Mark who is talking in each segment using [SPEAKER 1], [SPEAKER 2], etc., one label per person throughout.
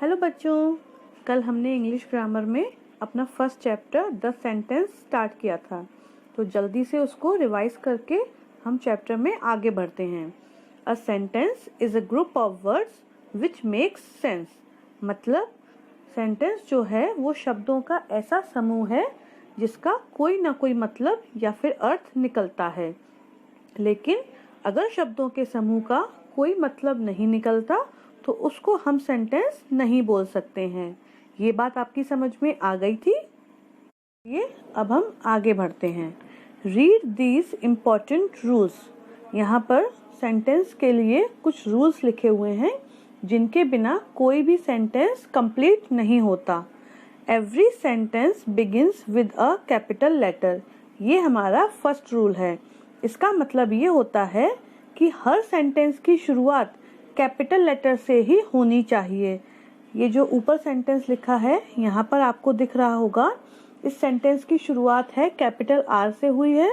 [SPEAKER 1] Hello बच्चों, कल हमने इंग्लिश ग्रामर में अपना first chapter the sentence start किया था, तो जल्दी से उसको रिवाइज करके हम चैप्टर में आगे बढ़ते हैं। A sentence is a group of words which makes sense. मतलब सेंटेंस जो है वो शब्दों का ऐसा समूह है जिसका कोई ना कोई मतलब या फिर अर्थ निकलता है। लेकिन अगर शब्दों के समूह का कोई मतलब नहीं निकलता तो उसको हम सेंटेंस नहीं बोल सकते हैं। ये बात आपकी समझ में आ गई थी? ये अब हम आगे बढ़ते हैं। Read these important rules. यहाँ पर सेंटेंस के लिए कुछ रूल्स लिखे हुए हैं जिनके बिना कोई भी सेंटेंस कंप्लीट नहीं होता। Every sentence begins with a capital letter. ये हमारा फर्स्ट रूल है। इसका मतलब ये होता है कि हर सेंटेंस की शुरुआत कैपिटल लेटर से ही होनी चाहिए। ये जो ऊपर सेंटेंस लिखा है यहाँ पर आपको दिख रहा होगा, इस सेंटेंस की शुरुआत है कैपिटल आर से हुई है।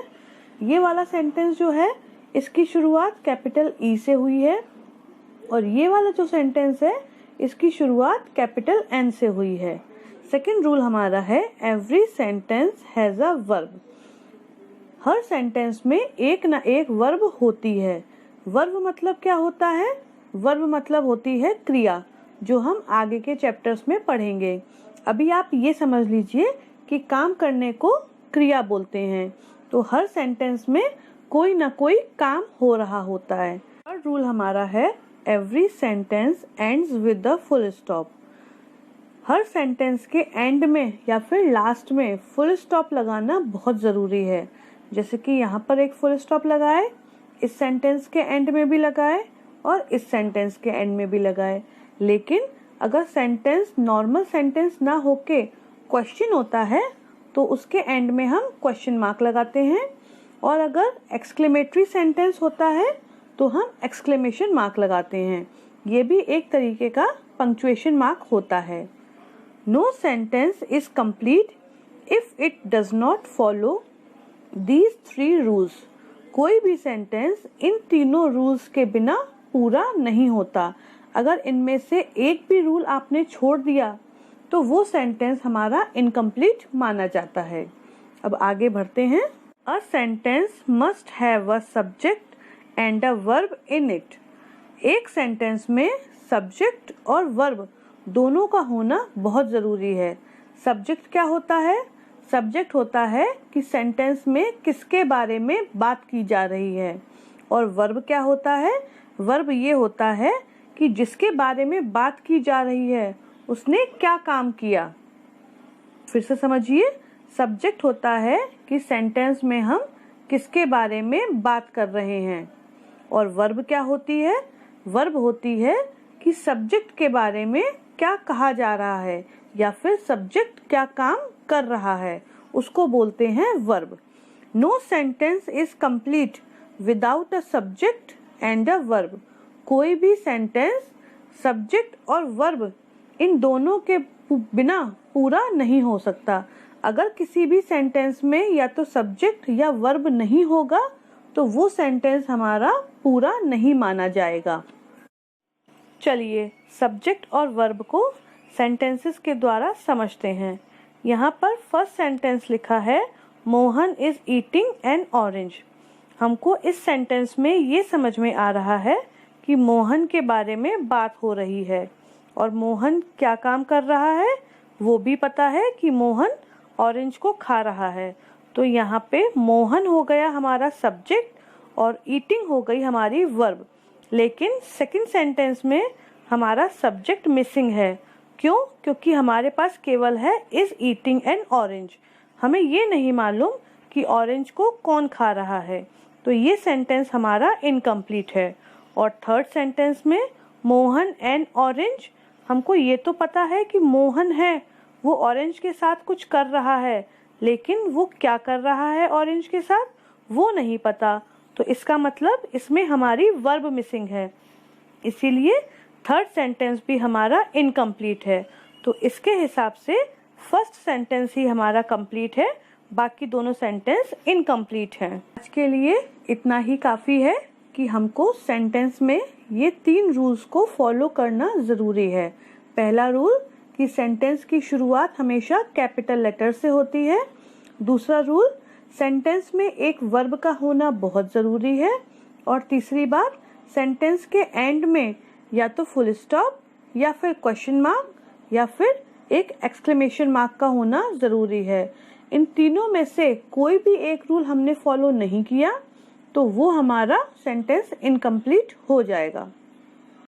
[SPEAKER 1] ये वाला सेंटेंस जो है इसकी शुरुआत कैपिटल ई से हुई है, और ये वाला जो सेंटेंस है इसकी शुरुआत कैपिटल एन से हुई है। सेकंड रूल हमारा है every sentence has a verb. Her sentence में एक ना एक वर्ब होती है। वर्ब मतलब क्या होता है? वर्ब मतलब होती है क्रिया, जो हम आगे के चैप्टर्स में पढ़ेंगे। अभी आप ये समझ लीजिए कि काम करने को क्रिया बोलते हैं, तो हर सेंटेंस में कोई ना कोई काम हो रहा होता है। थर्ड रूल हमारा है every sentence ends with the full stop. Her sentence के एंड में या फिर लास्ट में फुल स्टॉप लगाना बहुत ज़रूरी है। जैसे कि यहाँ पर एक फुल स्टॉप लगाए, इस सेंटेंस के एंड में भी लगाए और इस सेंटेंस के एंड में भी लगाए। लेकिन अगर सेंटेंस नॉर्मल सेंटेंस ना होके क्वेश्चन होता है तो उसके एंड में हम क्वेश्चन मार्क लगाते हैं, और अगर एक्सक्लेमेटरी सेंटेंस होता है तो हम एक्सक्लेमेशन मार्क लगाते हैं। ये भी एक तरीके का पंक्चुएशन मार्क होता है। No sentence is complete if it does not follow these three rules. कोई भी सेंटेंस इन तीनों रूल्स के बिना पूरा नहीं होता। अगर इनमें से एक भी रूल आपने छोड़ दिया तो वो सेंटेंस हमारा इनकम्प्लीट माना जाता है। अब आगे बढ़ते हैं। A sentence must have a subject and a verb in it. एक सेंटेंस में सब्जेक्ट और वर्ब दोनों का होना बहुत ज़रूरी है। सब्जेक्ट क्या होता है? सब्जेक्ट होता है कि सेंटेंस में किसके बारे में बात की जा रही है, और वर्ब क्या होता है? वर्ब ये होता है कि जिसके बारे में बात की जा रही है उसने क्या काम किया। फिर से समझिए, सब्जेक्ट होता है कि सेंटेंस में हम किसके बारे में बात कर रहे हैं, और वर्ब क्या होती है? वर्ब होती है कि सब्जेक्ट के बारे में क्या कहा जा रहा है या फिर सब्जेक्ट क्या काम कर रहा है, उसको बोलते हैं verb. No sentence is complete without a subject and a verb. कोई भी सेंटेंस सब्जेक्ट और वर्ब इन दोनों के बिना पूरा नहीं हो सकता। अगर किसी भी सेंटेंस में या तो सब्जेक्ट या वर्ब नहीं होगा तो वो सेंटेंस हमारा पूरा नहीं माना जाएगा। चलिए सब्जेक्ट और वर्ब को सेंटेंसेस के द्वारा समझते हैं। यहाँ पर फर्स्ट सेंटेंस लिखा है Mohan is eating N orange. हमको इस सेंटेंस में ये समझ में आ रहा है कि मोहन के बारे में बात हो रही है, और मोहन क्या काम कर रहा है वो भी पता है कि मोहन ऑरेंज को खा रहा है। तो यहाँ पे मोहन हो गया हमारा सब्जेक्ट और ईटिंग हो गई हमारी वर्ब। लेकिन सेकंड सेंटेंस में हमारा सब्जेक्ट मिसिंग है। क्यों? क्योंकि हमारे पास केवल है इज ईटिंग एन ऑरेंज। हमें ये नहीं मालूम कि ऑरेंज को कौन खा रहा है, तो ये सेंटेंस हमारा इनकम्प्लीट है। और थर्ड सेंटेंस में मोहन एंड ऑरेंज, हमको ये तो पता है कि मोहन है वो ऑरेंज के साथ कुछ कर रहा है, लेकिन वो क्या कर रहा है ऑरेंज के साथ वो नहीं पता। तो इसका मतलब इसमें हमारी वर्ब मिसिंग है, इसीलिए थर्ड सेंटेंस भी हमारा इनकम्प्लीट है। तो इसके हिसाब से फर्स्ट सेंटेंस ही हमारा कंप्लीट है, बाकी दोनों सेंटेंस इनकम्प्लीट हैं। आज के लिए इतना ही काफ़ी है कि हमको सेंटेंस में ये 3 रूल्स को फॉलो करना ज़रूरी है। पहला रूल कि सेंटेंस की शुरुआत हमेशा कैपिटल लेटर से होती है। दूसरा रूल, सेंटेंस में एक वर्ब का होना बहुत ज़रूरी है। और तीसरी बात, सेंटेंस के एंड में या तो फुल स्टॉप या फिर क्वेश्चन मार्क या फिर एक एक्सक्लेमेशन मार्क का होना ज़रूरी है। इन तीनों में से कोई भी एक रूल हमने फॉलो नहीं किया तो वो हमारा सेंटेंस इनकम्प्लीट हो जाएगा।